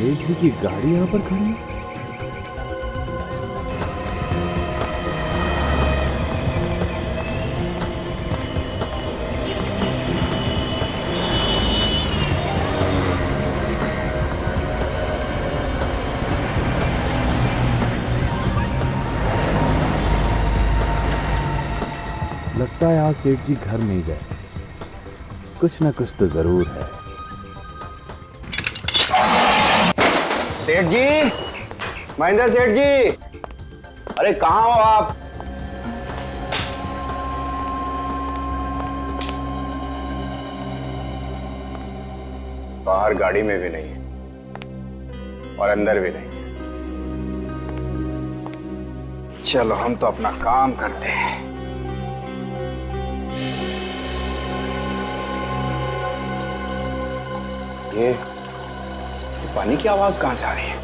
सेठ जी की गाड़ी यहाँ पर खड़ी है। लगता है आज सेठ जी घर नहीं गए, कुछ ना कुछ तो जरूर है। सेठ जी, महेंद्र सेठ जी, अरे कहाँ हो आप? बाहर गाड़ी में भी नहीं है और अंदर भी नहीं है। चलो हम तो अपना काम करते हैं। ये पानी की आवाज कहां से आ रही है?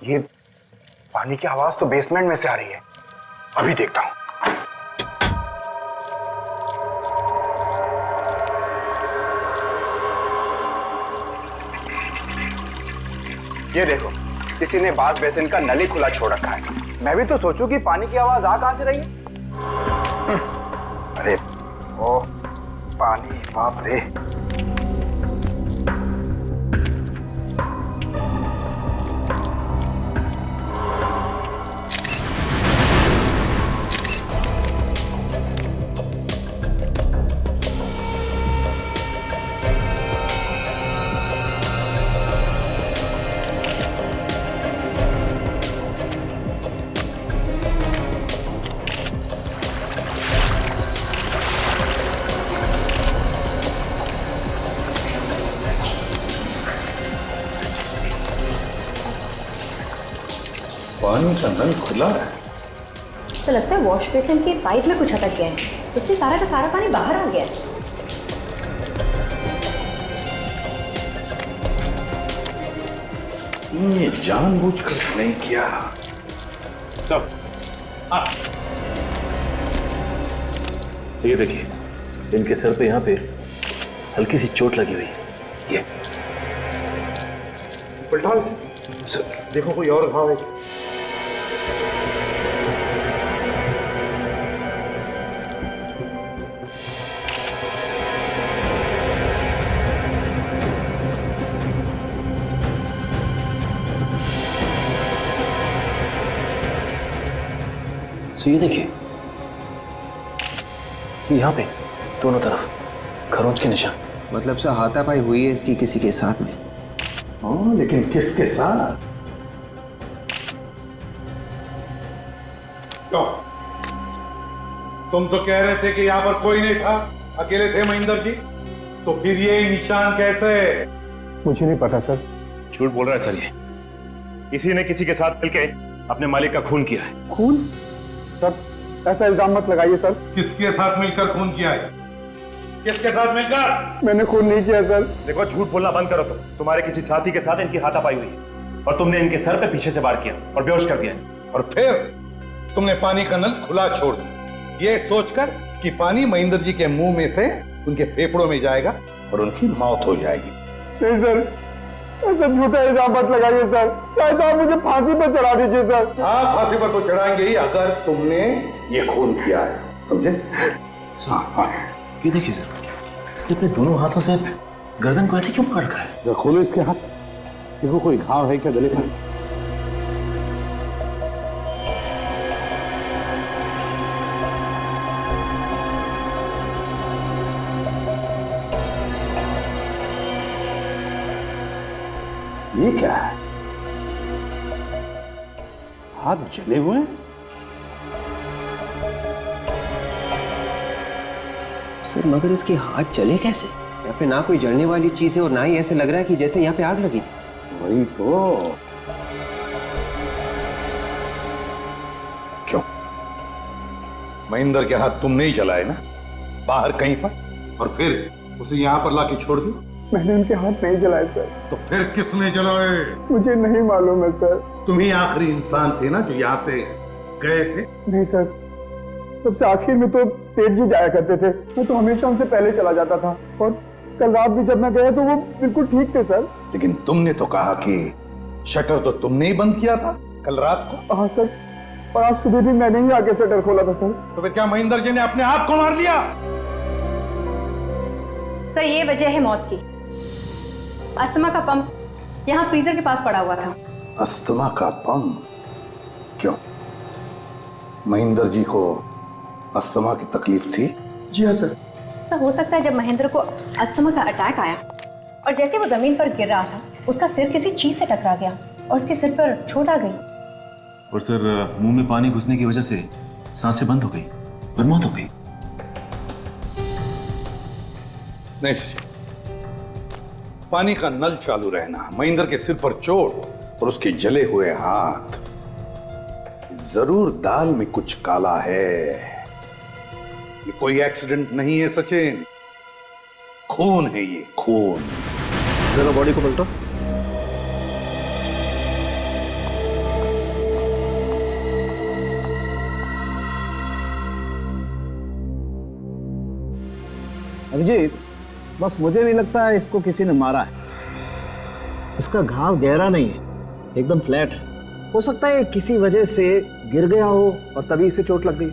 ये पानी की आवाज तो बेसमेंट में से आ रही है। अभी देखता हूं। ये देखो, किसी ने बाथ बेसिन का नली खुला छोड़ रखा है। मैं भी तो सोचूं कि पानी की आवाज आ कहां से रही है। अरे ओ पानी, बाप रे। पानी का नल खुला है। ऐसा लगता है वॉश बेसिन के पाइप में कुछ अटक गया है, इसलिए सारा का सारा पानी बाहर आ गया है। ये जानबूझकर नहीं किया। तब तो ये देखिए, इनके सर पे यहाँ पे हल्की सी चोट लगी हुई है। ये पलटाओ इसे। देखो कोई और घाव है। तो ये देखिए, यहाँ पे दोनों तरफ खरोंच के निशान। मतलब से हाथापाई हुई है इसकी किसी के साथ में। हाँ, लेकिन किसके साथ? तो तुम तो कह रहे थे कि यहाँ पर कोई नहीं था, अकेले थे महेंद्र जी, तो फिर ये निशान कैसे? मुझे नहीं पता सर। झूठ बोल रहा है सर, ये किसी ने किसी के साथ मिलके अपने मालिक का खून किया है। खून? सर ऐसा इल्जाम मत लगाइए सर। किसके साथ मिलकर खून किया है? किसके साथ मिलकर? मैंने खून नहीं किया सर। देखो, झूठ बोलना बंद करो। तुम्हारे किसी साथी के साथ इनकी हाथापाई हुई है और तुमने इनके सर पे पीछे से वार किया और बेहोश कर दिया। और फिर तुमने पानी का नल खुला छोड़ दिया, ये सोचकर कि पानी महेंद्र जी के मुंह में से उनके फेफड़ों में जाएगा और उनकी मौत हो जाएगी। नहीं सर, ऐसा झूठा इल्जाम मत लगाइए सर। चाहे तो आप मुझे फांसी पर चढ़ा दीजिए सर। हाँ, फांसी पर तो चढ़ाएंगे ही अगर तुमने ये खून किया है, समझे? ये देखिए सर, इसने अपने दोनों हाथों से गर्दन को ऐसे क्यों पकड़ रखा है? जरा खोलो इसके हाथ, देखो कोई घाव है क्या गले में? ये क्या है? हाथ जले हुए हैं? सर मगर इसके हाथ चले कैसे? या फिर ना कोई जलने वाली चीज है और ना ही ऐसे लग रहा है कि जैसे यहाँ पे आग लगी थी। वही तो। क्यों महेंद्र के हाथ तुम नहीं जलाए ना बाहर कहीं पर, और फिर उसे यहाँ पर लाके छोड़ दिया? मैंने उनके हाथ नहीं जलाए सर। तो फिर किसने जलाए? मुझे नहीं मालूम है सर। तुम ही आखिरी इंसान थे ना जो यहाँ से गए थे? नहीं सर, सबसे आखिर में तो सेठ जी जाया करते थे, मैं तो हमेशा उनसे पहले चला जाता था, और कल रात भी जब मैं गया तो वो बिल्कुल ठीक थे सर। लेकिन तुमने तो कहा कि शटर तो तुमने ही बंद किया था कल रात को। हाँ सर, और आज सुबह भी मैंने ही आके शटर खोला था सर। तो फिर क्या महेंद्र जी ने अपने आप को मार लिया? सर ये वजह है मौत की। अस्थमा का पंप यहाँ फ्रीजर के पास पड़ा हुआ था। अस्थमा का पंप? क्यों, महेंद्र जी को अस्थमा की तकलीफ थी? जी हाँ सर। सर हो सकता है जब महेंद्र को अस्थमा का अटैक आया और जैसे वो जमीन पर गिर रहा था, उसका सिर किसी चीज से टकरा गया और उसके सिर पर चोट आ गई। और सर मुंह में पानी घुसने की वजह से सांसें बंद हो गई और मौत हो गई। नहीं सर, पानी का नल चालू रहना, महेंद्र के सिर पर चोट और उसके जले हुए हाथ, जरूर दाल में कुछ काला है। ये कोई एक्सीडेंट नहीं है सचिन, खून है ये, खून। जरा बॉडी को पलटो। अभिजीत, बस मुझे नहीं लगता है इसको किसी ने मारा है। इसका घाव गहरा नहीं है, एकदम फ्लैट है। हो सकता है किसी वजह से गिर गया हो और तभी इसे चोट लग गई।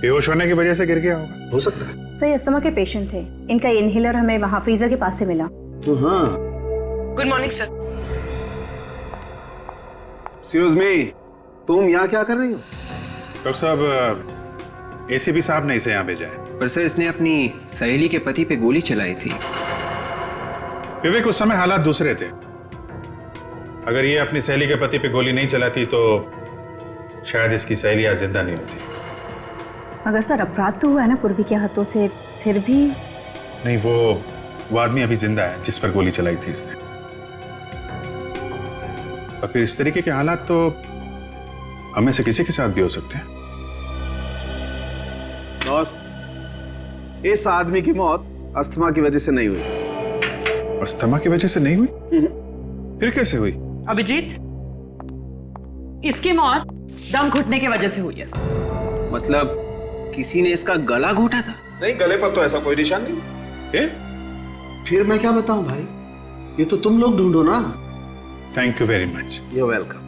बेहोश होने की वजह से गिर गया होगा। हो सकता है। सर ये अस्थमा के पेशेंट थे, इनका इनहेलर हमें वहाँ फ्रीजर के पास से मिला। तो हाँ। Good morning sir. Excuse me, तुम यहाँ क्या कर रही हो? डॉक्टर साहब, एसीपी साहब ने इसे यहाँ भेजा है। पर सर इसने अपनी सहेली के पति पे गोली चलाई थी। विवेक, उस समय हालात दूसरे थे। अगर ये अपनी सहेली के पति पे गोली नहीं चलाती तो शायद इसकी सहेली आज जिंदा नहीं होती। मगर सर अपराध तो हुआ है ना पूर्वी के हाथों से, फिर भी। नहीं, वो आदमी अभी जिंदा है जिस पर गोली चलाई थी इसने। और फिर इस तरीके के हालात तो हमें से किसी के साथ भी हो सकते हैं। बॉस, इस आदमी की मौत अस्थमा की वजह से नहीं हुई। अस्थमा की वजह से नहीं हुई? फिर कैसे हुई? अभिजीत, इसकी मौत दम घुटने की वजह से हुई है। मतलब किसी ने इसका गला घोटा था? नहीं, गले पर तो ऐसा कोई निशान नहीं। ए? फिर मैं क्या बताऊं भाई, ये तो तुम लोग ढूंढो ना। Thank you very much. You welcome.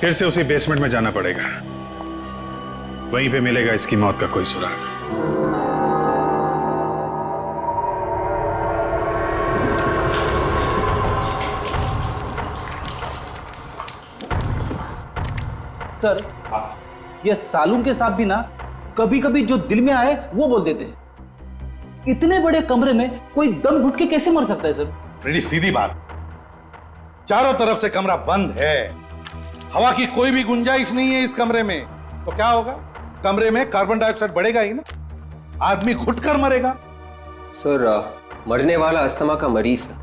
फिर से उसी बेसमेंट में जाना पड़ेगा, वहीं पे मिलेगा इसकी मौत का कोई सुराग। सर, ये सालून के साथ भी ना कभी कभी जो दिल में आए वो बोल देते हैं। इतने बड़े कमरे में कोई दम घुट के कैसे मर सकता है सर? फ्रेडी, सीधी बात, चारों तरफ से कमरा बंद है, हवा की कोई भी गुंजाइश नहीं है इस कमरे में, तो क्या होगा? कमरे में कार्बन डाइऑक्साइड बढ़ेगा ही ना, आदमी घुटकर मरेगा। सर मरने वाला अस्थमा का मरीज था,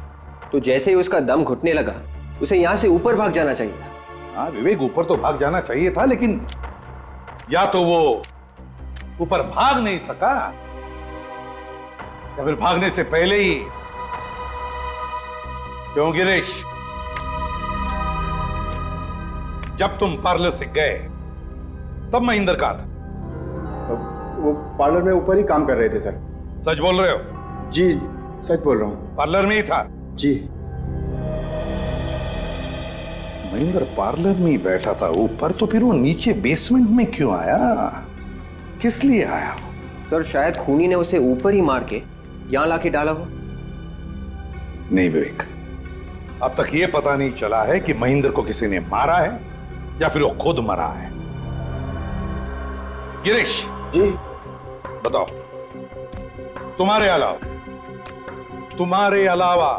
तो जैसे ही उसका दम घुटने लगा उसे यहाँ से ऊपर भाग जाना चाहिए था। हाँ विवेक, ऊपर तो भाग जाना चाहिए था, लेकिन या तो वो ऊपर भाग नहीं सका या फिर भागने से पहले ही। क्यों गिरीश, जब तुम पार्लर से गए तब महेंद्र कहाँ था? वो पार्लर में ऊपर ही काम कर रहे थे सर। सच बोल रहे हो? जी सच बोल रहा हूँ। पार्लर में ही था? जी। महेंद्र पार्लर में ही बैठा था ऊपर, तो फिर वो नीचे बेसमेंट में क्यों आया? किस लिए आया? सर शायद खूनी ने उसे ऊपर ही मार के यहाँ लाके डाला हो। नहीं विवेक, अब तक ये पता नहीं चला है कि महेंद्र को किसी ने मारा है या फिर वो खुद मरा है। गिरीश जी बताओ, तुम्हारे अलावा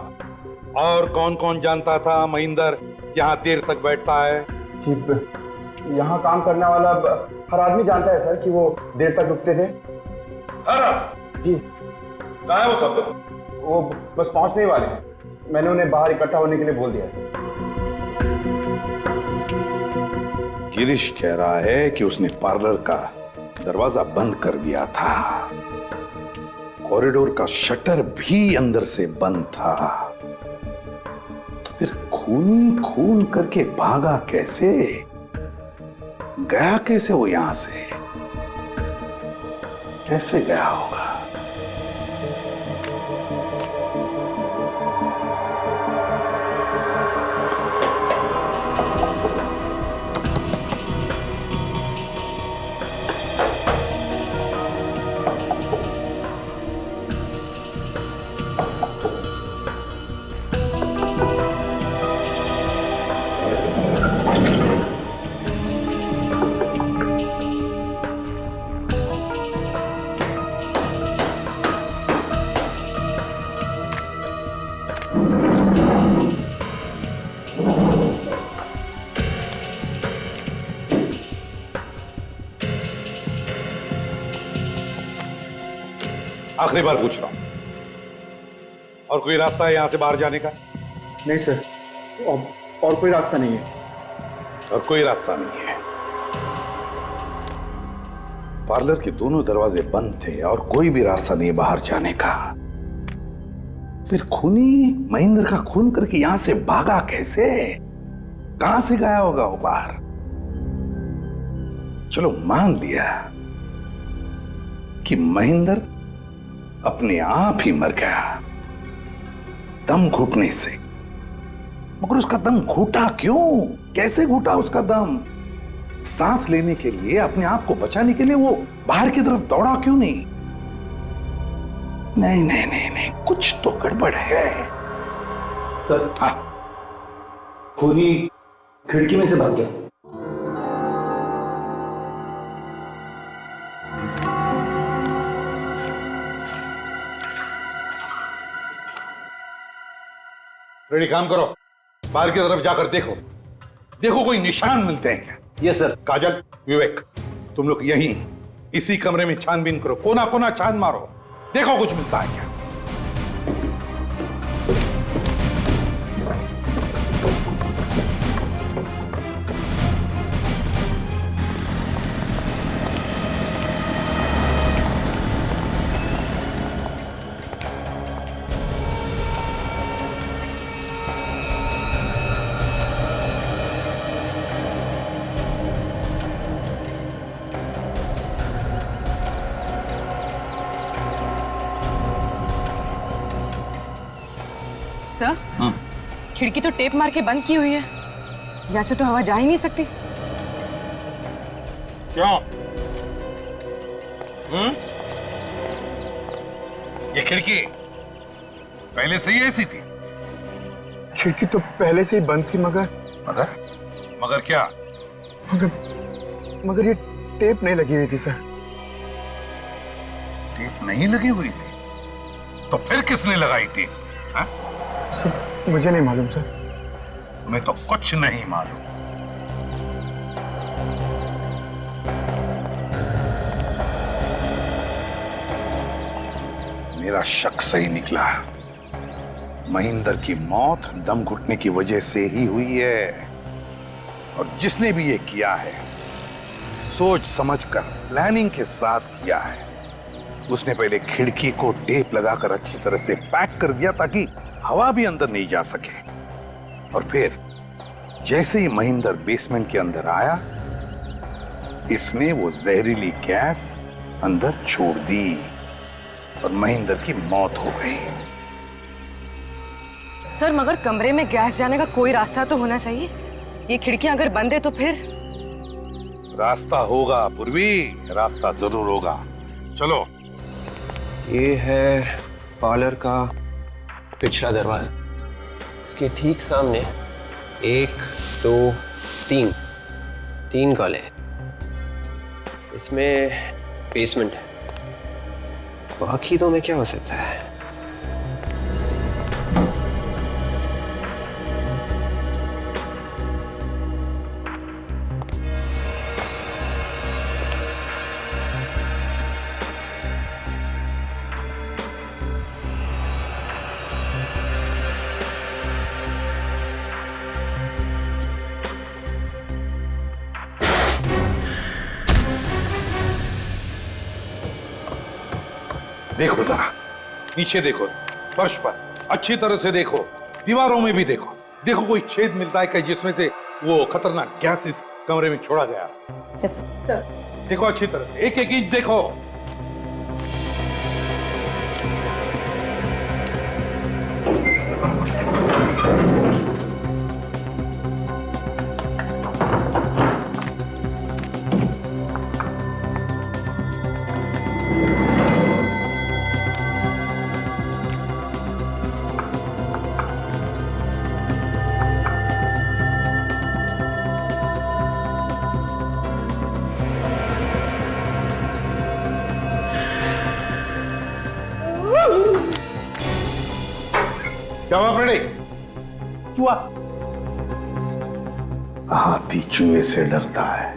और कौन कौन जानता था महेंद्र यहाँ देर तक बैठता है? जी, यहाँ काम करने वाला हर आदमी जानता है सर कि वो देर तक रुकते थे। जी कहाँ है वो सब लोग? वो बस पहुंचने ही वाले हैं। मैंने उन्हें बाहर इकट्ठा होने के लिए बोल दिया है। गिरीश कह रहा है कि उसने पार्लर का दरवाजा बंद कर दिया था, कॉरिडोर का शटर भी अंदर से बंद था, तो फिर खून खून करके भागा कैसे, गया कैसे वो यहां से, कैसे गया होगा? आखिरी बार पूछ रहा हूं, और कोई रास्ता है यहां से बाहर जाने का? नहीं सर, और कोई रास्ता नहीं है। और कोई रास्ता नहीं है। पार्लर के दोनों दरवाजे बंद थे और कोई भी रास्ता नहीं बाहर जाने का। फिर खूनी महेंद्र का खून करके यहां से भागा कैसे, कहां से गया होगा वो बाहर? चलो मान लिया कि महेंद्र अपने आप ही मर गया दम घुटने से, मगर उसका दम घुटा क्यों, कैसे घुटा उसका दम? सांस लेने के लिए, अपने आप को बचाने के लिए वो बाहर की तरफ दौड़ा क्यों नहीं? नहीं नहीं नहीं नहीं, कुछ तो गड़बड़ है सर। हाँ, खूनी खिड़की में से भाग गया। रेडी, काम करो, बाहर की तरफ जाकर देखो, देखो कोई निशान मिलते हैं क्या? Yes sir. काजल, विवेक, तुम लोग यहीं इसी कमरे में छानबीन करो, कोना कोना छान मारो, देखो कुछ मिलता है क्या। सर, खिड़की तो टेप मार के बंद की हुई है, यहाँ से तो हवा जा ही नहीं सकती। क्यों? ये खिड़की पहले से ही ऐसी थी? खिड़की तो पहले से ही बंद थी, मगर मगर क्या? मगर ये टेप नहीं लगी हुई थी सर। टेप नहीं लगी हुई थी? तो फिर किसने लगाई टेप? हाँ? सर मुझे नहीं मालूम सर। मैं तो कुछ नहीं मालूम। मेरा शक सही निकला, महेंद्र की मौत दम घुटने की वजह से ही हुई है, और जिसने भी ये किया है सोच समझकर, प्लानिंग के साथ किया है। उसने पहले खिड़की को टेप लगाकर अच्छी तरह से पैक कर दिया ताकि हवा भी अंदर नहीं जा सके, और फिर जैसे ही महेंद्र बेसमेंट के अंदर आया, इसने वो जहरीली गैस अंदर छोड़ दी और महेंद्र की मौत हो गई। सर मगर कमरे में गैस जाने का कोई रास्ता तो होना चाहिए। ये खिड़कियां अगर बंद है तो फिर? रास्ता होगा पूर्वी, रास्ता जरूर होगा। चलो। ये है पार्लर का पिछला दरवाजा, इसके ठीक सामने 1 2 3 कॉले हैं। इसमें बेसमेंट है, बाकी तो में क्या हो सकता है? देखो जरा, नीचे देखो, फर्श पर अच्छी तरह से देखो, दीवारों में भी देखो। देखो कोई छेद मिलता है क्या जिसमें से वो खतरनाक गैस इस कमरे में छोड़ा गया? देखो अच्छी तरह से, एक एक इंच देखो। क्या हुआ फ्रेडी? चूहा। हाथी चूहे से डरता है।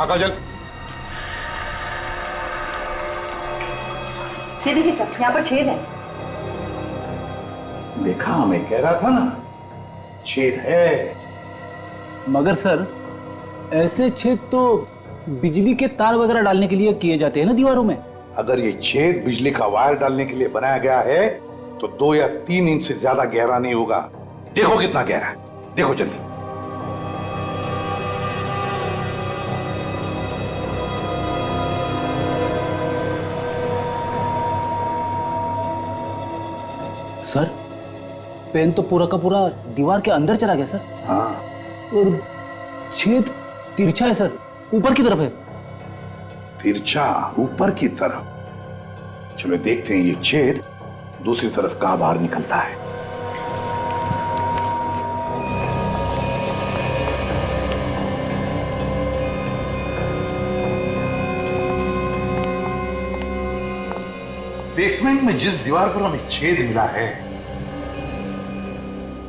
काजल, ये देखिए सर, यहाँ पर छेद है। देखा, मैं कह रहा था ना, छेद है। मगर सर, ऐसे छेद तो बिजली के तार वगैरह डालने के लिए किए जाते हैं ना दीवारों में। अगर ये छेद बिजली का वायर डालने के लिए बनाया गया है तो 2 या 3 इंच से ज्यादा गहरा नहीं होगा। देखो कितना गहरा है, देखो जल्दी। सर, पेन तो पूरा का पूरा दीवार के अंदर चला गया सर। हाँ, और छेद तिरछा है सर, ऊपर की तरफ है। तिरछा ऊपर की तरफ? चलो देखते हैं ये छेद दूसरी तरफ कहां बाहर निकलता है। बेसमेंट में जिस दीवार पर हमें छेद मिला है,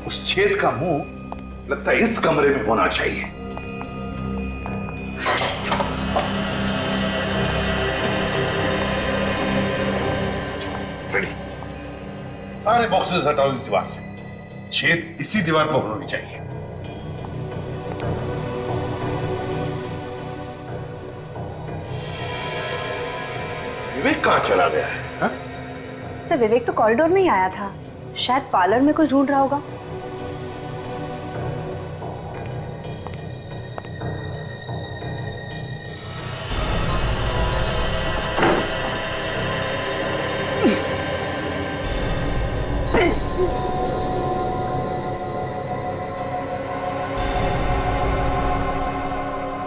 उस छेद का मुंह लगता है इस कमरे में होना चाहिए। रेडी, सारे बॉक्सेस हटाओ इस दीवार से। छेद इसी दीवार पर होनी चाहिए। विवेक कहां चला गया है? सर, विवेक तो कॉरिडोर में ही आया था, शायद पार्लर में कुछ ढूंढ रहा होगा।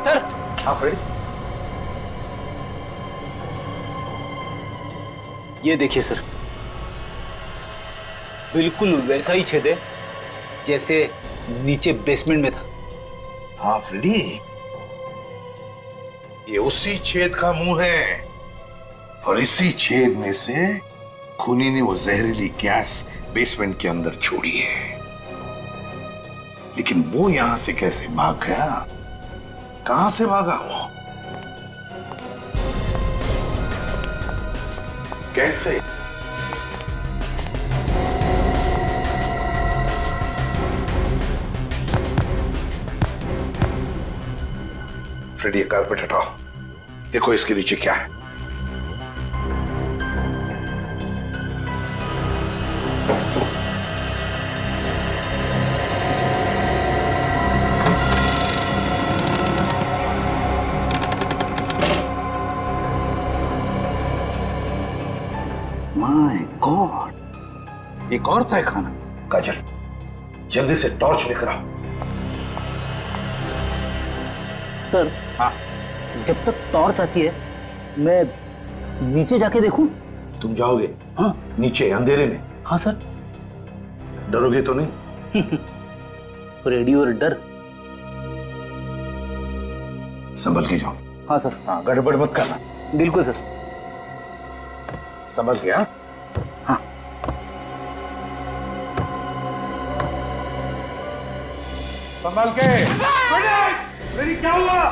सर, हाँ फ्रेडी, ये देखिए सर, बिल्कुल वैसा ही छेद है जैसे नीचे बेसमेंट में था। हाँ फ्रेडी, ये उसी छेद का मुंह है और इसी छेद में से खूनी ने वो जहरीली गैस बेसमेंट के अंदर छोड़ी है। लेकिन वो यहां से कैसे भाग गया? कहां से भागा वो? कैसे? फ्रेडी, ये कारपेट हटाओ, देखो इसके नीचे क्या है। माय गॉड, एक और था खाना। काजल, जल्दी से टॉर्च लेकर आओ। सर, हाँ, जब तक टॉर्च आती है मैं नीचे जाके देखूं? तुम जाओगे? हाँ। नीचे अंधेरे में? हाँ सर। डरोगे तो नहीं? रेडियो और डर। संभल के जाओ। हाँ सर। हाँ, गड़बड़ मत करना। बिल्कुल सर। संभल गया? हाँ। संभाल के। मेरी क्या हुआ?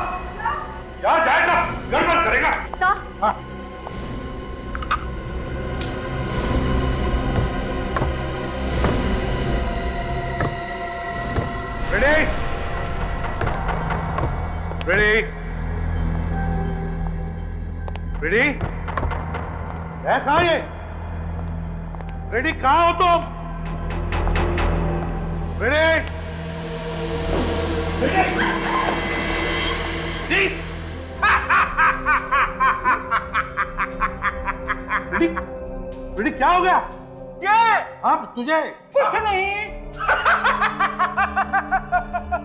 क्या जाएगा? गड़बड़ करेगा। सर। हाँ। रेडी? रेडी? रेडी? है कहाँ ये? रेडी कहाँ हो तुम? रेडी? रेडी क्या हो गया? क्या? हाँ तुझे कुछ नहीं।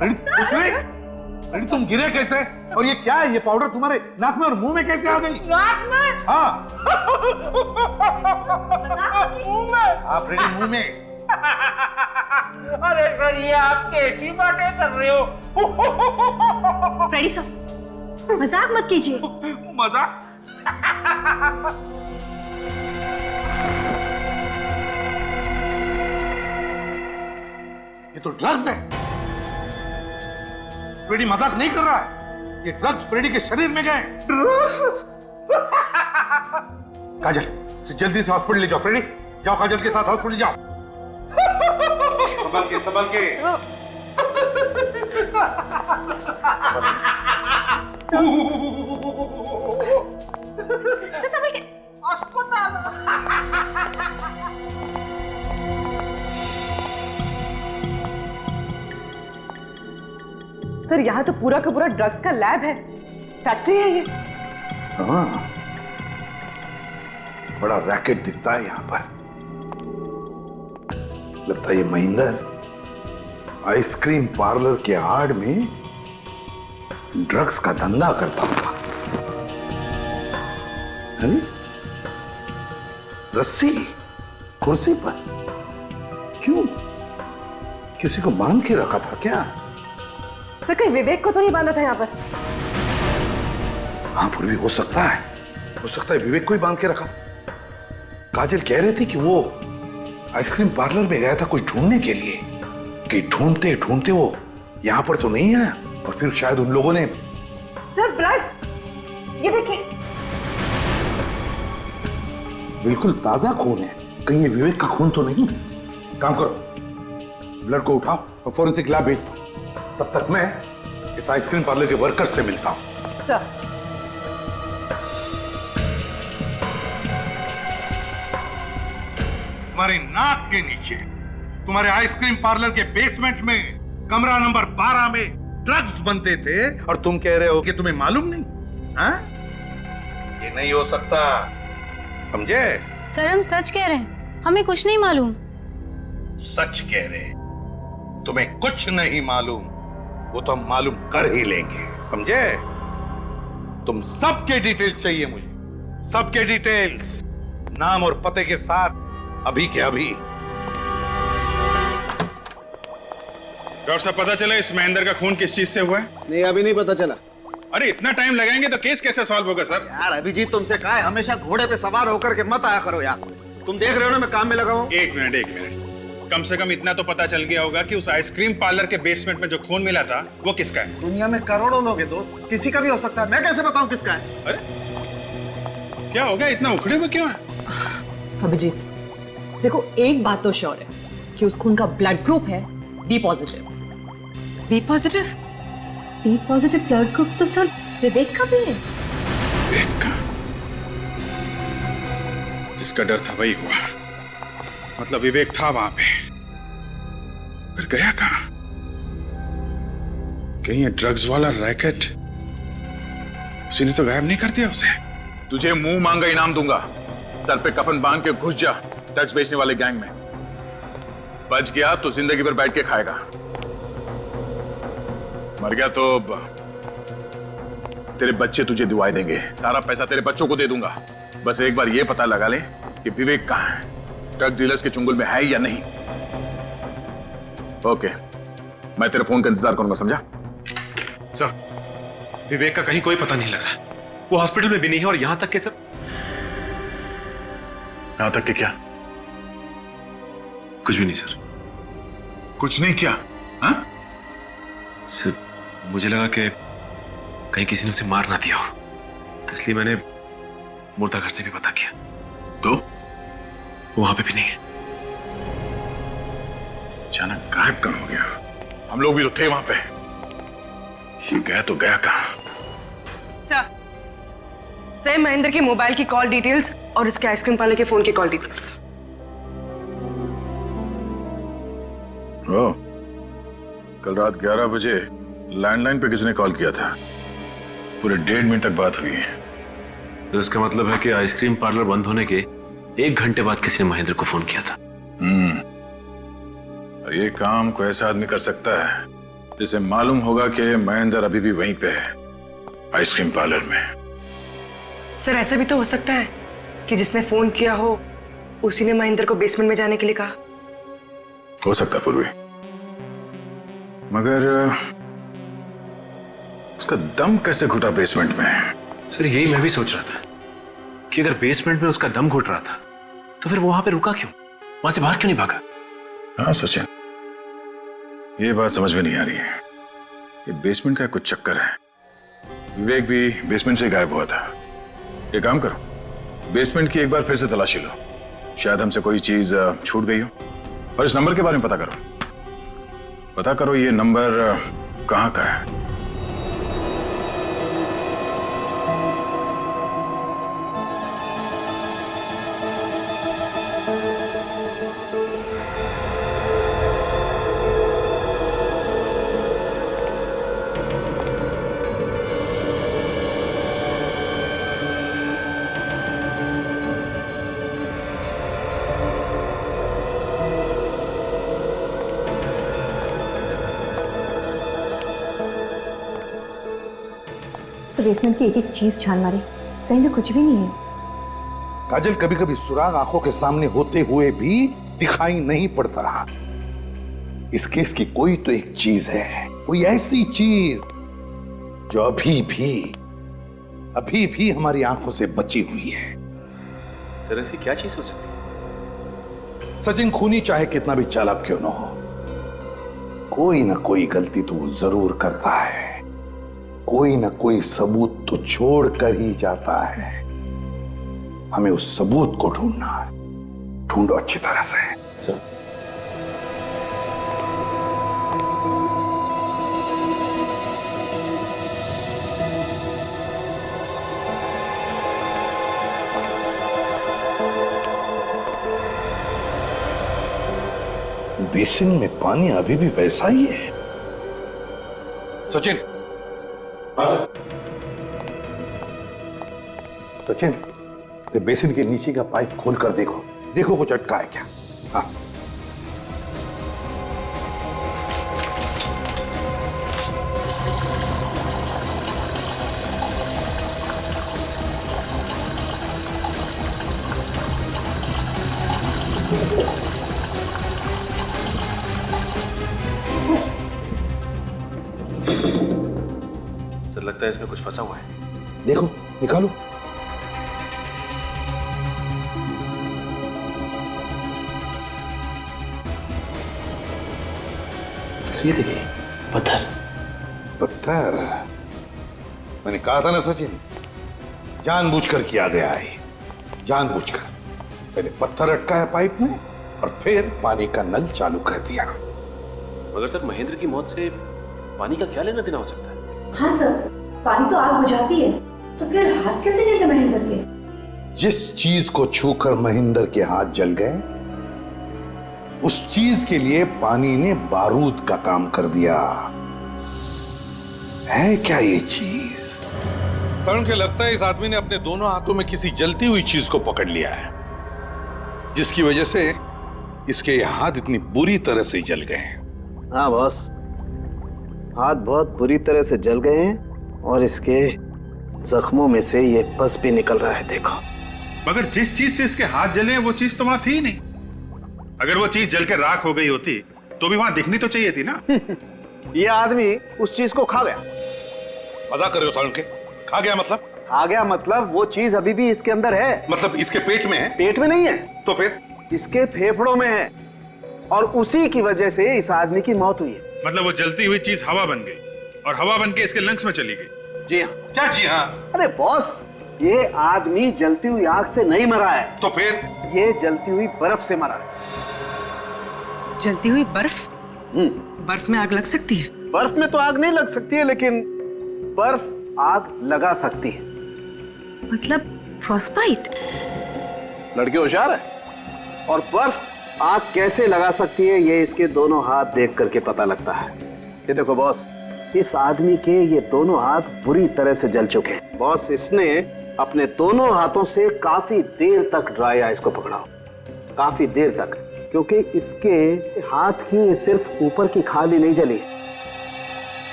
रेडी कुछ नहीं? रेडी तुम गिरे कैसे? और ये क्या है? ये पाउडर तुम्हारे नाक में और मुंह में कैसे आ गई? नाक में? हाँ। मुंह में? आप रेडी मुंह में? अरे सर ये आप कैसी बातें कर रहे हो? फ्रेडी सर, मजाक मत कीजिए। मजाक? ये तो ड्रग्स है। फ्रेडी मजाक नहीं कर रहा है। ये ड्रग्स फ्रेडी के शरीर में गए। काजल से जल्दी से हॉस्पिटल ले जाओ। फ्रेडी जाओ, काजल के साथ हॉस्पिटल जाओ। संभाल के, संभाल के। संभाल के। सर यहाँ तो पूरा का पूरा ड्रग्स का लैब है, फैक्ट्री है ये। हाँ, बड़ा रैकेट दिखता है यहाँ पर। लगता है ये महेंद्र आइसक्रीम पार्लर के आड़ में ड्रग्स का धंधा करता होगा। रस्सी कुर्सी पर क्यों? किसी को बांध के रखा था क्या? सर कहीं विवेक को तो नहीं बांधा था यहाँ पर? हाँ पूर्वी हो सकता है विवेक को ही बांध के रखा। काजल कह रही थी कि वो आइसक्रीम पार्लर में गया था कुछ ढूंढने के लिए, कि ढूंढते ढूंढते वो यहां पर तो नहीं आया और फिर शायद उन लोगों ने। सर ब्लड, ये देखिए। बिल्कुल ताजा खून है, कहीं ये विवेक का खून तो नहीं? काम करो, ब्लड को उठाओ और फोरेंसिक लैब भेज दो। तब तक मैं इस आइसक्रीम पार्लर के वर्कर से मिलता हूं। सर तुम्हारी नाक के नीचे, तुम्हारे आइसक्रीम पार्लर के बेसमेंट में कमरा नंबर 12 में ड्रग्स बनते थे और तुम कह रहे हो कि तुम्हें मालूम नहीं? हाँ? ये नहीं हो सकता, समझे? सर हम सच कह रहे हैं, हमें कुछ नहीं मालूम। सच कह रहे, तुम्हें कुछ नहीं मालूम, वो तो हम मालूम कर ही लेंगे, समझे? तुम सबके डिटेल्स चाहिए मुझे, सबके डिटेल्स, नाम और पते के साथ, अभी के अभी। डॉक्टर साहब पता चला इस महेंद्र का खून किस चीज से हुआ है? नहीं अभी नहीं पता चला। अरे इतना टाइम लगाएंगे तो केस कैसे सॉल्व होगा सर? यार अभिजीत तुमसे कहा है हमेशा घोड़े पे सवार होकर के मत आया करो यार। तुम देख रहे हो ना मैं काम में लगा हूं। एक मिनट, कम से कम इतना तो पता चल गया होगा कि उस आइसक्रीम पार्लर के बेसमेंट में जो खून मिला था वो किसका है? दुनिया में करोड़ों लोग हैं दोस्त, किसी का भी हो सकता है, मैं कैसे बताऊं किसका है? अरे क्या हो गया, इतना उखड़े हुए क्यों है? अभिजीत देखो, एक बात तो श्योर है कि उस खून का ब्लड ग्रुप है B positive. B positive? B positive blood group तो सर विवेक का भी है। विवेक का? जिसका डर था वही हुआ। मतलब विवेक था वहां पे, फिर गया कहां? कहीं ये ड्रग्स वाला रैकेट उसी ने तो गायब नहीं कर दिया उसे? तुझे मुंह मांगा इनाम दूंगा, सर पे कफन बांध के घुस जा ड्रग्स बेचने वाले गैंग में। बच गया तो जिंदगी भर बैठ के खाएगा, मर गया तो तेरे बच्चे तुझे दुआएं देंगे, सारा पैसा तेरे बच्चों को दे दूंगा। बस एक बार ये पता लगा ले कि विवेक कहां है, ड्रग डीलर्स के चुंगल में है या नहीं। ओके, मैं तेरे फोन का इंतजार करूंगा, समझा? सर विवेक का कहीं कोई पता नहीं लग रहा, वो हॉस्पिटल में भी नहीं है और यहां तक के सब। यहां तक के क्या? कुछ भी नहीं सर। कुछ नहीं क्या? हाँ? सर, मुझे लगा कि कहीं किसी ने उसे मार ना दिया हो, इसलिए मैंने मुर्दा घर से भी पता किया, तो वो वहां पे भी नहीं है। अचानक गायब कहाँ हो गया? हम लोग भी तो थे वहां पे। ये गया तो गया कहाँ? सर महेंद्र के मोबाइल की कॉल डिटेल्स और इसके आइसक्रीम पार्लर के फोन की कॉल डिटेल्स। ओ, कल रात 11 बजे लैंडलाइन पे किसने कॉल किया था? पूरे 1.5 मिनट तक बात हुई है। तो इसका मतलब है कि आइसक्रीम पार्लर बंद होने के 1 घंटे बाद किसी ने महेंद्र को फोन किया था। और ये काम कोई ऐसा आदमी कर सकता है जिसे मालूम होगा कि महेंद्र अभी भी वहीं पे है, आइसक्रीम पार्लर में। सर ऐसा भी तो हो सकता है कि जिसने फोन किया हो उसी ने महेंद्र को बेसमेंट में जाने के लिए कहा। हो सकता है पूर्वी, मगर उसका दम कैसे घुटा बेसमेंट में? सर यही मैं भी सोच रहा था कि अगर बेसमेंट में उसका दम घुट रहा था तो फिर वो वहां पे रुका क्यों, वहां से बाहर क्यों नहीं भागा? हाँ सचिन, ये बात समझ में नहीं आ रही है। ये बेसमेंट का कुछ चक्कर है। विवेक भी बेसमेंट से गायब हुआ था। ये काम करो, बेसमेंट की एक बार फिर से तलाशी लो, शायद हमसे कोई चीज छूट गई हो। और इस नंबर के बारे में पता करो ये नंबर कहाँ का है। बेसमेंट की एक एक चीज छान मारी, कहीं तो कुछ भी नहीं है। काजल, कभी कभी सुराग आंखों के सामने होते हुए भी दिखाई नहीं पड़ता। इस केस की कोई तो एक चीज है, कोई ऐसी चीज जो अभी भी हमारी आंखों से बची हुई है। सर ऐसी क्या चीज हो सकती है? सचिन खूनी चाहे कितना भी चालाक क्यों ना हो, कोई ना कोई गलती तो वो जरूर करता है, कोई ना कोई सबूत तो छोड़ कर ही जाता है। हमें उस सबूत को ढूंढना है, ढूंढो अच्छी तरह से। बेसिन में पानी अभी भी वैसा ही है। सचिन, सचिन, बेसिन के नीचे का पाइप खोलकर देखो कुछ अटका है क्या? हाँ। सर लगता है इसमें कुछ फंसा हुआ है। देखो, निकालो। ये देखिए, पत्थर। मैंने कहा था ना सचिन, जानबूझकर किया गया है, जानबूझकर। पहले पत्थर अटकाया पाइप में और फिर पानी का नल चालू कर दिया। मगर सर महेंद्र की मौत से पानी का क्या लेना देना हो सकता है? हाँ सर, पानी तो आग बुझाती है, तो फिर हाथ कैसे जलते महेंद्र के? जिस चीज को छूकर महेंद्र के हाथ जल गए, उस चीज के लिए पानी ने बारूद का काम कर दिया। है क्या ये चीज? सरण के लगता है इस आदमी ने अपने दोनों हाथों में किसी जलती हुई चीज को पकड़ लिया है, जिसकी वजह से इसके हाथ इतनी बुरी तरह से जल गए हैं। हाँ बॉस, हाथ बहुत बुरी तरह से जल गए हैं और इसके जख्मों में से ये पस भी निकल रहा है, देखो। मगर जिस चीज से इसके हाथ जले वो चीज तो वहां थी ही नहीं। अगर वो चीज जल के राख हो गई होती तो भी वहां दिखनी तो चाहिए थी ना। ये आदमी उस चीज को खा गया। मजाक कर रहे हो सारुण के? खा गया मतलब? खा गया मतलब वो चीज अभी भी इसके अंदर है। मतलब इसके पेट में है? पेट में नहीं है तो फिर? इसके फेफड़ों में है, और उसी की वजह से इस आदमी की मौत हुई है। मतलब वो जलती हुई चीज हवा बन गई और हवा बन के इसके लंग्स में चली गई। जी हाँ। क्या जी हाँ? अरे बॉस, ये आदमी जलती हुई आग से नहीं मरा है। तो फिर? ये जलती हुई बर्फ से मरा है। जलती हुई बर्फ? बर्फ में आग लग सकती है? बर्फ में तो आग नहीं लग सकती है, लेकिन बर्फ आग लगा सकती है। मतलब फ्रॉस्टबाइट? लड़की होशियार है। और बर्फ आग कैसे लगा सकती है ये इसके दोनों हाथ देख करके पता लगता है। ये देखो बॉस, इस आदमी के ये दोनों हाथ बुरी तरह से जल चुके हैं। बॉस, इसने अपने दोनों हाथों से काफी देर तक ड्राई आइस को पकड़ा, काफी देर तक, क्योंकि इसके हाथ की सिर्फ ऊपर की खाल ही नहीं जली है।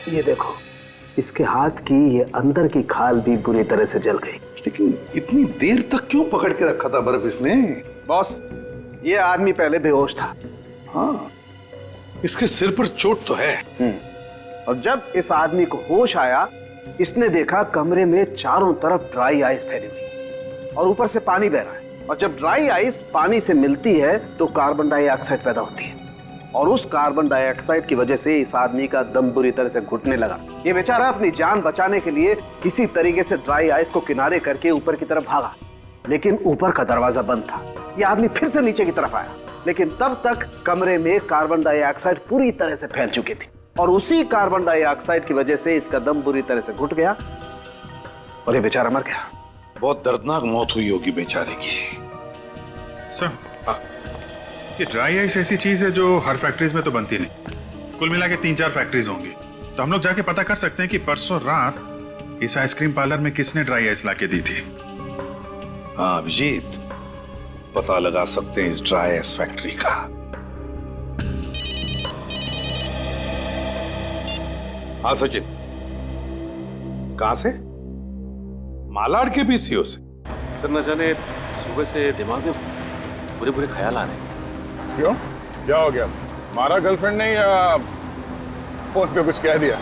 ये देखो, इसके हाथ की ये अंदर की खाल भी बुरी तरह से जल गई। लेकिन इतनी देर तक क्यों पकड़ के रखा था बर्फ इसने? बॉस, ये आदमी पहले बेहोश था। हाँ, इसके सिर पर चोट तो है। और जब इस आदमी को होश आया, इसने देखा कमरे में चारों तरफ ड्राई आइस फैली हुई और ऊपर से पानी बह रहा है। और जब ड्राई आइस पानी से मिलती है तो कार्बन डाइऑक्साइड पैदा होती है, और उस कार्बन डाइऑक्साइड की वजह से इस आदमी का दम बुरी तरह से घुटने लगा। ये बेचारा अपनी जान बचाने के लिए किसी तरीके से ड्राई आइस को किनारे करके ऊपर की तरफ भागा, लेकिन ऊपर का दरवाजा बंद था। ये आदमी फिर से नीचे की तरफ आया, लेकिन तब तक कमरे में कार्बन डाइऑक्साइड पूरी तरह से फैल चुकी थी, और उसी कार्बन डाइऑक्साइड की वजह से इसका दम बुरी तरह से घुट गया और ये बेचारा मर गया। बहुत दर्दनाक मौत हुई होगी बेचारे की। सर, ये ड्राई आइस ऐसी चीज है जो हर फैक्ट्रीज में तो बनती नहीं। कुल मिला के 3-4 फैक्ट्रीज होंगी। तो हम लोग जाके पता कर सकते हैं कि परसों रात इस आइसक्रीम पार्लर में किसने ड्राई आइस लाके दी थी। हाँ अभिजीत, पता लगा सकते हैं इस ड्राई आइस फैक्ट्री का। हाँ सचिन, कहां से? मालाड के पीसीओ से। सर, न जाने सुबह से दिमाग में बुरे बुरे ख्याल आ रहे हैं। क्यों? क्या हो गया? मारा गर्लफ्रेंड ने या फोन पे कुछ कह दिया?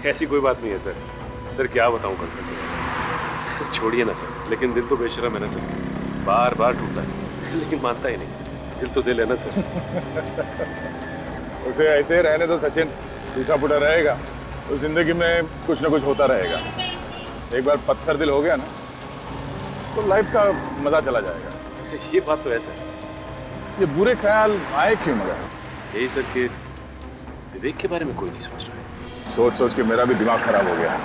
ऐसी कोई बात नहीं है सर। सर क्या बताऊं गर्लफ्रेंड को, बस छोड़िए ना सर। लेकिन दिल तो बेशरम है ना सर, बार बार टूटता है लेकिन मानता ही नहीं। दिल तो दिल है ना सर। उसे ऐसे रहने दो सचिन, टूटा फूटा रहेगा तो जिंदगी में कुछ ना कुछ होता रहेगा। एक बार पत्थर दिल हो गया ना तो लाइफ का मजा चला जाएगा। ये बात तो ऐसा है। ये बुरे ख्याल आए क्यों मगर? यही सर कि विवेक के बारे में कोई नहीं सोच रहा है। सोच सोच के मेरा भी दिमाग खराब हो गया।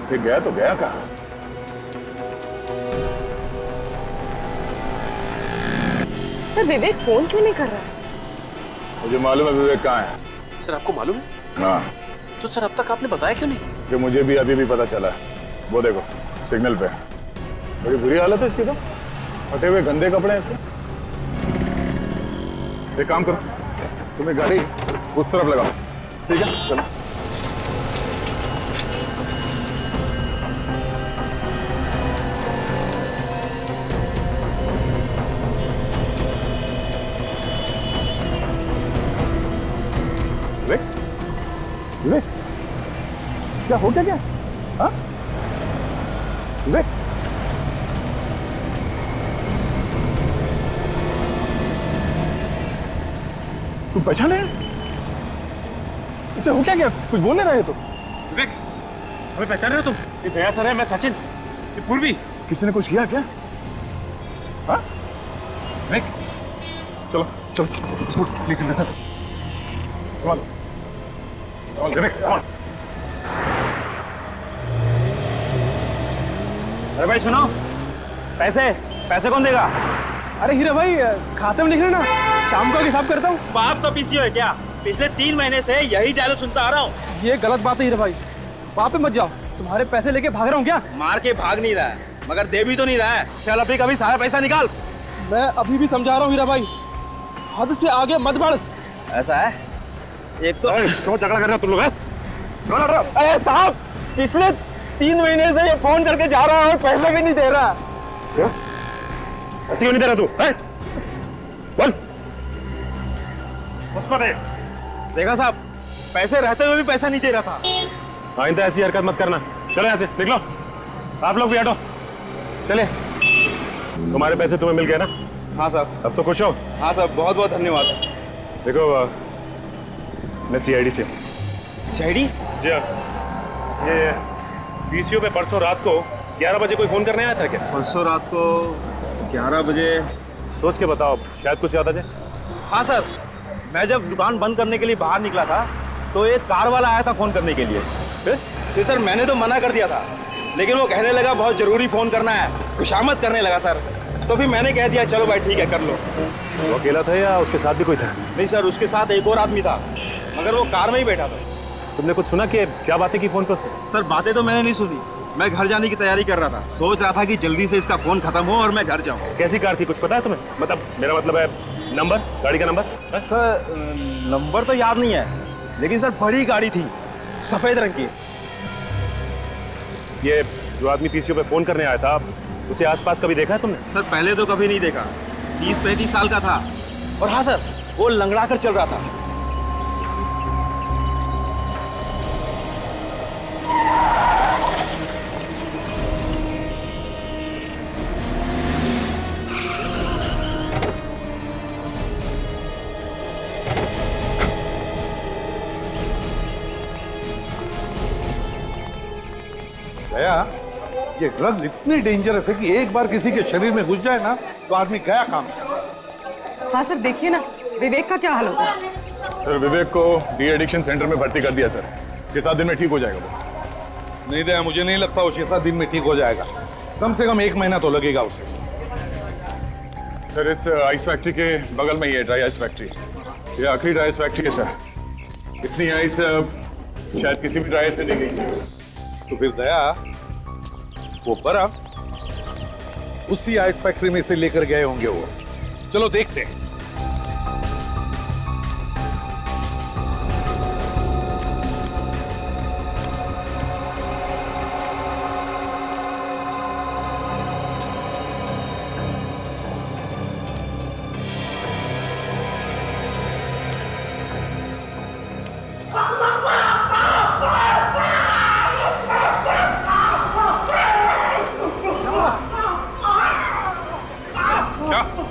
फिर गया तो गया कहाँ? सर, विवेक फोन क्यों नहीं कर रहा है? मुझे मालूम है विवेक कहाँ है। सर आपको मालूम है? हाँ। तो सर अब तक आपने बताया क्यों नहीं? कि मुझे भी अभी भी पता चला। वो देखो सिग्नल पे, बड़ी बुरी हालत है इसकी तो, फटे हुए गंदे कपड़े हैं इसके। एक काम करो, तुम्हें गाड़ी उस तरफ लगाओ, ठीक है? चलो। विवेक, विवेक, क्या हो गया? क्या? हाँ? विवेक, तुम पहचाने? इसे हो क्या गया? कुछ बोल नहीं रहे तुम? विवेक, हमें पहचान रहे हो तुम? ये दया सर है, मैं सचिन, ये पूर्वी। किसी ने कुछ किया क्या? हाँ? विवेक, चलो चलो, प्लीज अंदर सर। संभालो, संभाल विवेक, संभाल। अरे भाई सुनो, पैसे पैसे कौन देगा? अरे हीरा भाई, खाते में लिख रहे ना, शाम को हिसाब करता हूँ। बाप का पीसीओ है क्या? पिछले 3 महीने से यही डायलॉग सुनता आ रहा हूँ। ये गलत बात है हीरा भाई, वहाँ पे मत जाओ। तुम्हारे पैसे लेके भाग रहा हूँ क्या? मार के भाग नहीं रहा है, मगर दे भी तो नहीं रहा है। चल अभी कभी सारा पैसा निकाल। मैं अभी भी समझा रहा हूँ हीरा भाई, हद से आगे मत बढ़। ऐसा है? एक तो क्यों झगड़ा कर रहे हो तुम लोग? अरे साहब, पिछले 3 महीने से ये फोन करके जा रहा है, पैसे भी नहीं दे रहा। क्यों नहीं दे रहा तू? बोल। उसको दे। देखा साहब, पैसे रहते हुए भी पैसा नहीं दे रहा था। आइंदा ऐसी हरकत मत करना। चलो यहाँ से निकलो, आप लोग भी हटो। चले। तुम्हारे पैसे तुम्हें मिल गए ना? हाँ साहब। अब तो खुश हो? हाँ साहब, बहुत बहुत धन्यवाद। देखो, मैं सीआईडी से। सीआईडी? जी हाँ। ये पीसीओ पे परसों रात को 11 बजे कोई फोन करने आया था क्या? परसों रात को 11 बजे? सोच के बताओ, शायद कुछ याद आ जाए। हाँ सर, मैं जब दुकान बंद करने के लिए बाहर निकला था तो एक कार वाला आया था फोन करने के लिए। तो सर मैंने तो मना कर दिया था, लेकिन वो कहने लगा बहुत जरूरी फोन करना है, खुशामद करने लगा सर। तो फिर मैंने कह दिया चलो भाई ठीक है कर लो। वो अकेला था या उसके साथ भी कोई था? नहीं सर, उसके साथ एक और आदमी था, मगर वो कार में ही बैठा था। तुमने कुछ सुना कि क्या बातें की फोन पे उसने? सर बातें तो मैंने नहीं सुनी, मैं घर जाने की तैयारी कर रहा था, सोच रहा था कि जल्दी से इसका फोन खत्म हो और मैं घर जाऊं। कैसी कार थी कुछ पता है तुम्हें? मतलब मेरा मतलब है नंबर, गाड़ी का नंबर। सर नंबर तो याद नहीं है, लेकिन सर बड़ी गाड़ी थी, सफेद रंग की। ये जो आदमी पीसीओ पे फोन करने आया था, उसे आसपास कभी देखा है तुमने? सर पहले तो कभी नहीं देखा, 30-35 साल का था। और हाँ सर, वो लंगड़ा कर चल रहा था। गया, ये ड्रग्स इतनी डेंजरस है कि एक बार किसी के शरीर में घुस जाए ना तो आदमी गया काम से। हाँ सर, देखिए ना विवेक का क्या हाल होगा। सर विवेक को डी एडिक्शन सेंटर में भर्ती कर दिया सर, 6-7 दिन में ठीक हो जाएगा वो। नहीं दया, मुझे नहीं लगता वो 6-7 दिन में ठीक हो जाएगा, कम से कम 1 महीना तो लगेगा उसे। सर इस आइस फैक्ट्री के बगल में ही है ड्राई आइस फैक्ट्री, ये आखिरी ड्राई आइस फैक्ट्री है सर। इतनी आइस शायद किसी भी ड्राई आइस से नहीं गई। तो फिर दया वो बर्फ उसी आइस फैक्ट्री में से लेकर गए होंगे वो। चलो देखते हैं।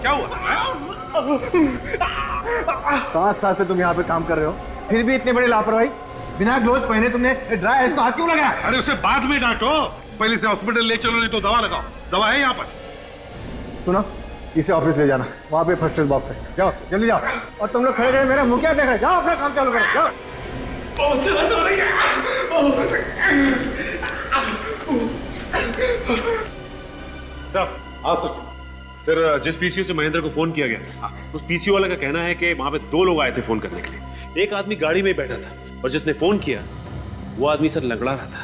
क्या हुआ? 5 साल से तुम यहाँ पे काम कर रहे हो, फिर भी इतनी बड़ी लापरवाही। बिना ग्लोव्स पहने तुमने ड्राई आइस को हाथ क्यों लगाया? अरे उसे बाद में डांटो, पहले से हॉस्पिटल ले चलो, नहीं तो दवा लगाओ। दवा है यहाँ पर। सुनो, इसे ऑफिस ले जाना, वहाँ पे फर्स्ट एड बॉक्स है। जाओ जल्दी जाओ। और तुम लोग खड़े खड़े मेरा मुंह क्या देख रहे? जाओ अपना काम चालू करो, जाओ। सर जिस पीसीओ से महेंद्र को फोन किया गया था, उस पीसीओ वाले का कहना है कि वहां पे 2 लोग आए थे फोन करने के लिए। एक आदमी गाड़ी में बैठा था और जिसने फोन किया वो आदमी सर लंगड़ा रहा था।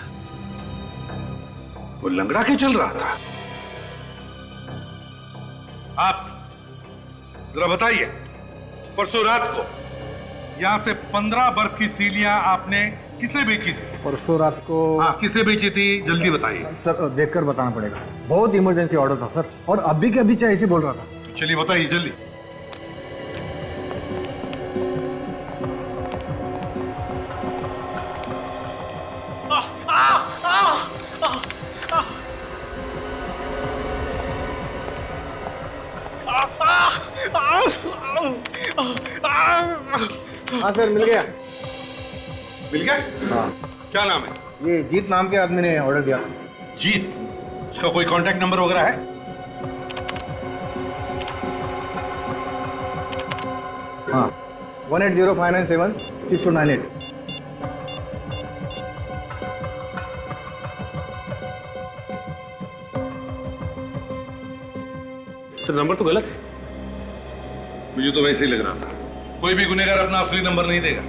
वो लंगड़ा के चल रहा था? आप जरा बताइए, परसों रात को यहां से 15 बर्फ की सीलियां आपने किसे बेची थी? परसों रात को? हाँ, किसे बेची थी जल्दी बताइए। सर देखकर बताना पड़ेगा, बहुत इमरजेंसी ऑर्डर था सर, और अभी के अभी चाहे ऐसे बोल रहा था। तो चलिए बताइए जल्दी। हाँ सर मिल गया। मिल गया? हाँ। क्या नाम है? ये जीत नाम के आदमी ने ऑर्डर दिया। जीत? उसका कोई कांटेक्ट नंबर वगैरह है? हाँ 1805976298। सर नंबर तो गलत है। मुझे तो वैसे ही लग रहा था, कोई भी गुनहगार अपना असली नंबर नहीं देगा।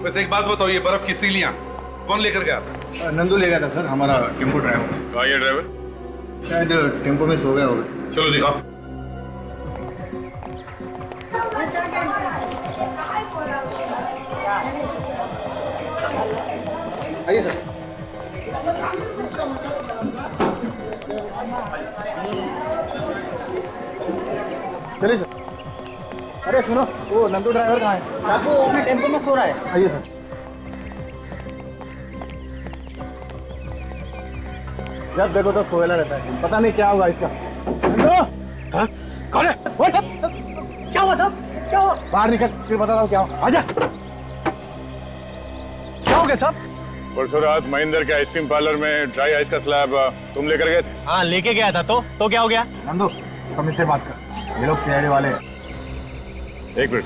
वैसे एक बात बताओ, ये बर्फ की सीलियां कौन लेकर गया था? नंदू ले गया था सर, हमारा टेम्पो ड्राइवर। कहाँ ये ड्राइवर? शायद टेम्पो में सो गया होगा। चलो दिखाओ। आइए सर। चलिए सर। अरे सुनो, वो नंदू ड्राइवर कहाँ है? साहब वो अपने टेम्पो में सो रहा है। आइए सर। जब देखो तो सोएला रहता है, पता नहीं क्या होगा इसका। हाँ? कौन है? क्या हुआ साहब? क्या हुआ? बाहर निकल, फिर बता रहा हूँ क्या हुआ। आजा। गए साहब? परसों रात महेंद्र के आइसक्रीम पार्लर में ड्राई आइस का स्लैब तुम लेकर गए थे? हाँ लेके गया था। तो क्या हो गया? नंदू तुम इससे बात कर, ये लोग सीआईडी वाले हैं। एक मिनट,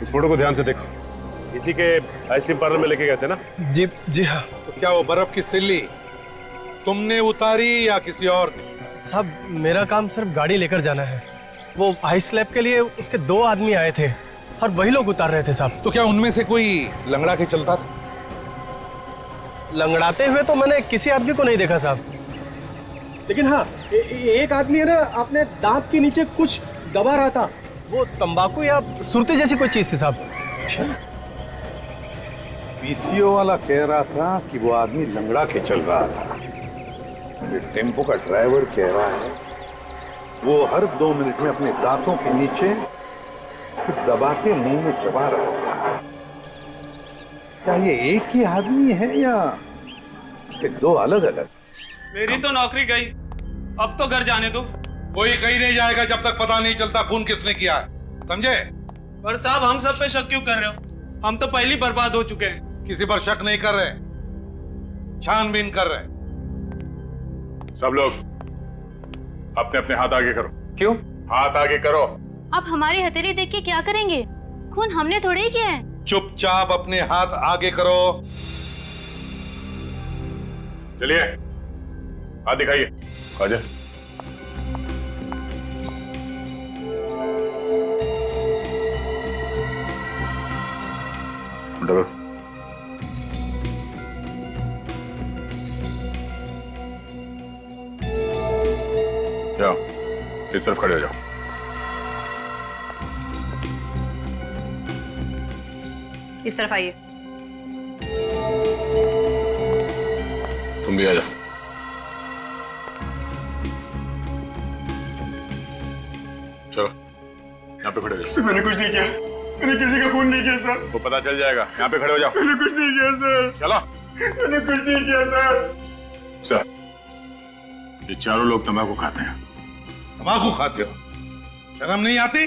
इस फोटो को ध्यान से देखो। इसी के आइसक्रीम पार्लर में लेके गए थे ना? जी हाँ। तो क्या वो बर्फ की सिल्ली तुमने उतारी या किसी और ने? साहब मेरा काम सिर्फ गाड़ी लेकर जाना है। वो आइस स्लैब के लिए उसके 2 आदमी आए थे और वही लोग उतार रहे थे साहब। तो क्या उनमें से कोई लंगड़ा के चलता था? लंगड़ाते हुए तो मैंने किसी आदमी को नहीं देखा साहब। लेकिन हाँ, एक आदमी है ना, अपने दांत के नीचे कुछ दबा रहा था। वो तंबाकू या सुरती जैसी कोई चीज थी साहब। अच्छा, पीसीओ वाला कह रहा था कि वो आदमी लंगड़ा के चल रहा था। ये टेम्पो का ड्राइवर कह रहा है वो हर 2 मिनट में अपने दांतों के नीचे कुछ दबा के मुंह में चबा रहा था। क्या ये एक ही आदमी है या ये 2 अलग अलग? मेरी तो नौकरी गई, अब तो घर जाने दो। कोई कहीं नहीं जाएगा जब तक पता नहीं चलता खून किसने किया है, समझे? पर साहब हम सब पे शक क्यों कर रहे हो? हम तो पहले ही बर्बाद हो चुके हैं। किसी पर शक नहीं कर रहे, छानबीन कर रहे। सब लोग अपने अपने हाथ आगे करो। क्यों? हाथ आगे करो। आप हमारी हथेली देख के क्या करेंगे? खून हमने थोड़े ही किया है। चुपचाप अपने हाथ आगे करो। चलिए हाथ दिखाइए। आजा। उठो। जाओ, इस तरफ खड़े हो जाओ। इस तरफ आइए। तुम भी आ जाओ। चलो यहाँ पे खड़े हो जाओ। मैंने कुछ नहीं किया, मैंने किसी का खून नहीं किया सर। वो पता चल जाएगा, यहाँ पे खड़े हो जाओ। मैंने कुछ नहीं किया सर। चलो। मैंने कुछ नहीं किया सर। सर, ये चारों लोग तंबाकू खाते हैं। तंबाकू खाते हो? शर्म नहीं आती?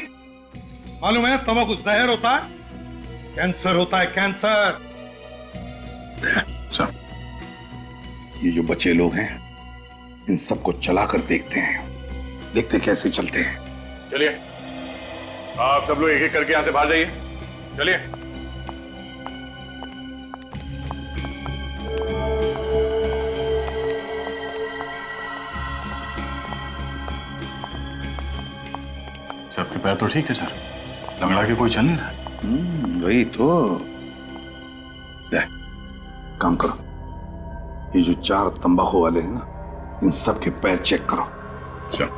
मालूम है तंबाकू जहर होता है, कैंसर होता है, कैंसर। सर, ये जो बच्चे लोग हैं इन सबको चला कर देखते हैं, देखते कैसे चलते हैं। चलिए आप सब लोग एक एक करके यहां से बाहर जाइए। चलिए। सबके पैर तो ठीक है सर, लंगड़ा के कोई चल नहीं रहा। वही तो। काम करो, ये जो 4 तंबाकू वाले हैं ना, इन सब के पैर चेक करो। सर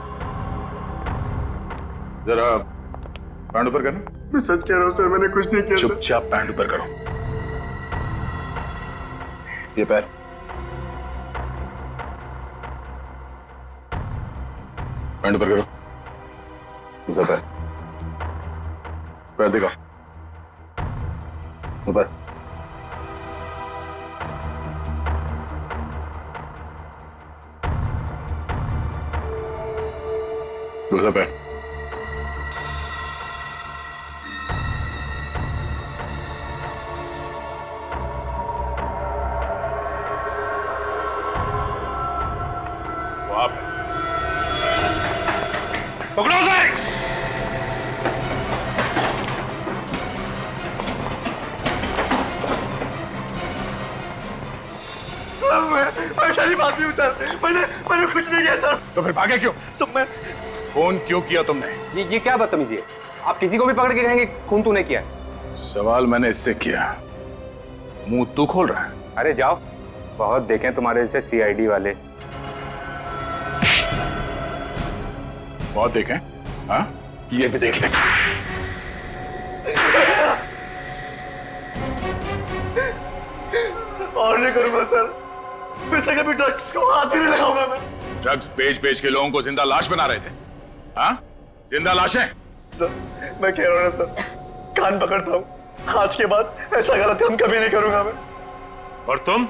जरा पैंट ऊपर करना। मैं सच कह रहा हूँ सर, मैंने कुछ नहीं किया। चुपचाप पैंट ऊपर करो। ये पैर। पैंट ऊपर करो। दूसरा पैर। पैर दिखाओ ऊपर। दूसरा पैर। वो आप पकड़ो उसे। मैं शरीफ आदमी हूँ सर, मैंने कुछ नहीं किया सर। तो फिर भागे क्यों? तो मैं फोन क्यों किया तुमने? ये क्या बदतमीजी है? आप किसी को भी पकड़ के कहेंगे खून तूने किया है? सवाल मैंने इससे किया, मुंह तू खोल रहा है। अरे जाओ, बहुत देखें तुम्हारे जैसे सीआईडी वाले। बहुत देखें? हाँ, ये भी देख ले। और नहीं करूंगा सर, वैसे कभी ड्रग्स को हाथ भी नहीं लगाऊंगा मैं। ड्रग्स बेच के लोगों को जिंदा लाश बना रहे थे। हाँ, जिंदा लाशें। सर मैं कह रहा हूँ ना सर, कान पकड़ता हूँ, आज के बाद ऐसा गलत काम कभी नहीं करूंगा मैं। और तुम?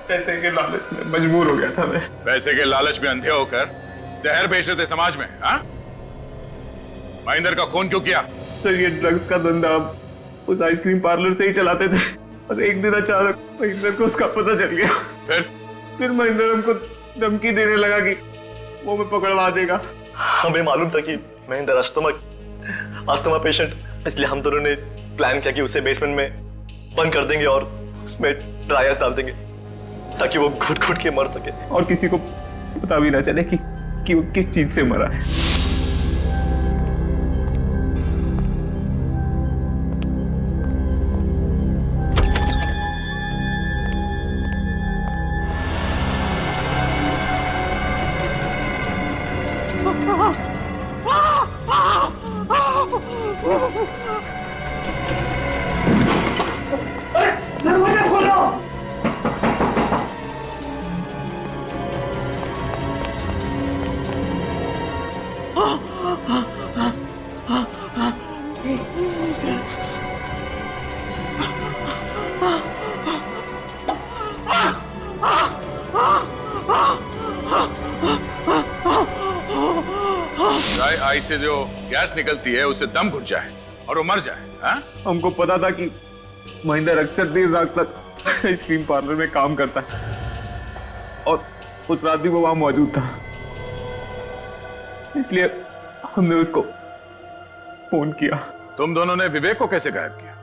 पैसे के लालच में मजबूर हो गया था मैं। पैसे के लालच में अंधे होकर जहर बेच रहे थे समाज में। हाँ, महेंद्र का खून क्यों किया? सर ये ड्रग्स का धंधा उस आइसक्रीम पार्लर से ही चलाते थे और एक दिन अचानक महेंद्र को उसका पता चल गया। फिर महेंद्र हमको धमकी देने लगा कि वो हमें पकड़वा देगा। हमें मालूम था कि महेंद्र अस्थमा पेशेंट, इसलिए हम दोनों ने प्लान किया कि उसे बेसमेंट में बंद कर देंगे और उसमें ड्राई आइस डाल देंगे ताकि वो घुट घुट के मर सके और किसी को पता भी ना चले कि वो किस चीज से मरा है। दरवाजा खोलो। ड्राई आइस से जो गैस निकलती है उससे दम घुट जाए और वो मर जाए। हाँ? हमको पता था कि महेंद्र अक्सर देर रात तक आइसक्रीम पार्लर में काम करता है और उस रात भी वो वहां मौजूद था, इसलिए हमने उसको फोन किया। तुम दोनों ने विवेक को कैसे गायब किया?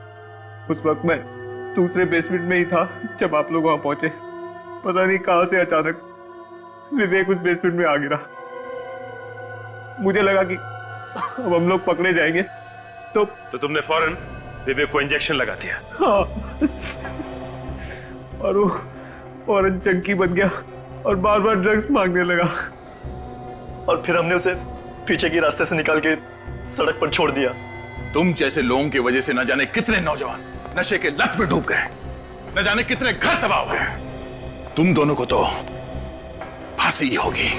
उस वक्त मैं दूसरे बेसमेंट में ही था जब आप लोग वहां पहुंचे। पता नहीं कहां से अचानक विवेक उस बेसमेंट में आ गिरा। मुझे लगा कि अब हम लोग पकड़े जाएंगे, तो तुमने फौरन विवेक को इंजेक्शन लगा दिया। हाँ। और वो फौरन चंकी बन गया और बार बार ड्रग्स मांगने लगा। और फिर हमने उसे पीछे की रास्ते से निकाल के सड़क पर छोड़ दिया। तुम जैसे लोगों की वजह से न जाने कितने नौजवान नशे के लत में डूब गए, न जाने कितने घर तबाह हो गए। तुम दोनों को तो फांसी होगी।